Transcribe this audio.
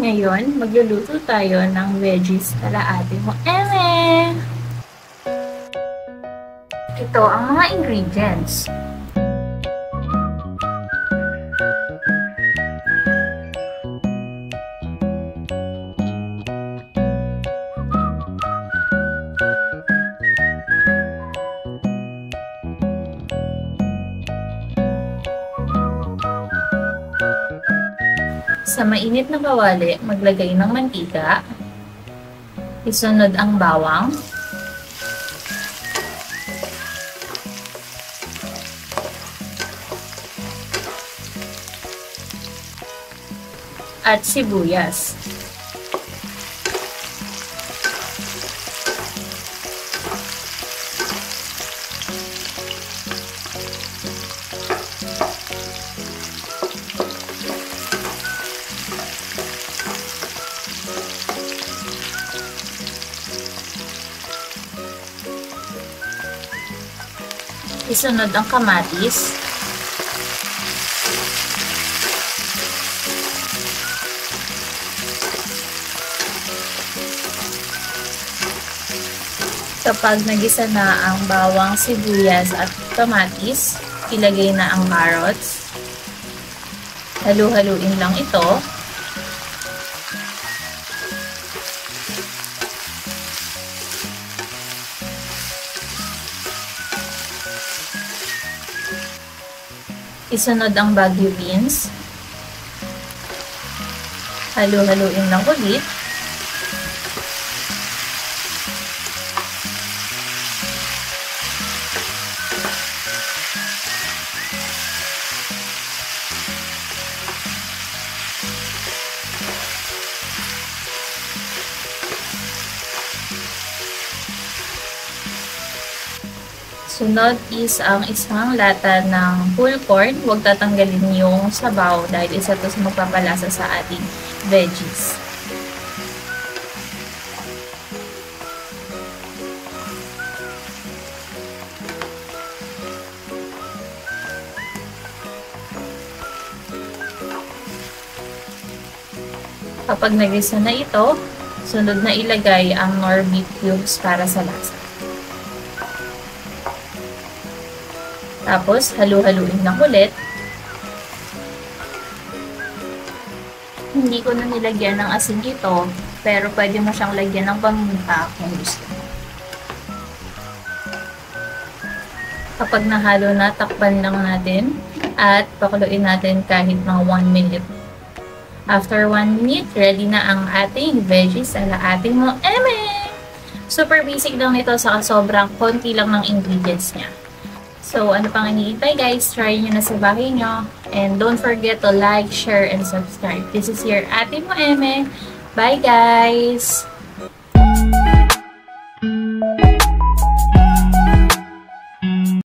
Ngayon, magluluto tayo ng veggies para ate mo, Eme! Ito ang mga ingredients. Sa mainit na kawali, maglagay ng mantika. Isunod ang bawang. At sibuyas. Isunod ang kamatis. Kapag nagisa na ang bawang, sibuyas at kamatis, ilagay na ang carrots. Halu-haluin lang ito. Isunod ang Baguio beans. Halu-haluin lang ulit. Sunod is ang isang lata ng full corn. Huwag tatanggalin yung sabaw dahil isa to sa magpapalasa sa ating veggies. Kapag nagisa na ito, sunod na ilagay ang nor beef cubes para sa lasa. Tapos, halu-haluin lang ulit. Hindi ko na nilagyan ng asin ito, pero pwede mo siyang lagyan ng paminta kung gusto mo. Kapag nahalo na, takpan lang natin at pakuluin natin kahit mga 1 minute. After 1 minute, ready na ang ating veggies ala ating mo, Eme! Super basic lang nito, saka sobrang konti lang ng ingredients niya. So, ano pang iniintay guys? Try nyo na sa bahay nyo. And don't forget to like, share, and subscribe. This is your Ate Mo Eme. Bye guys!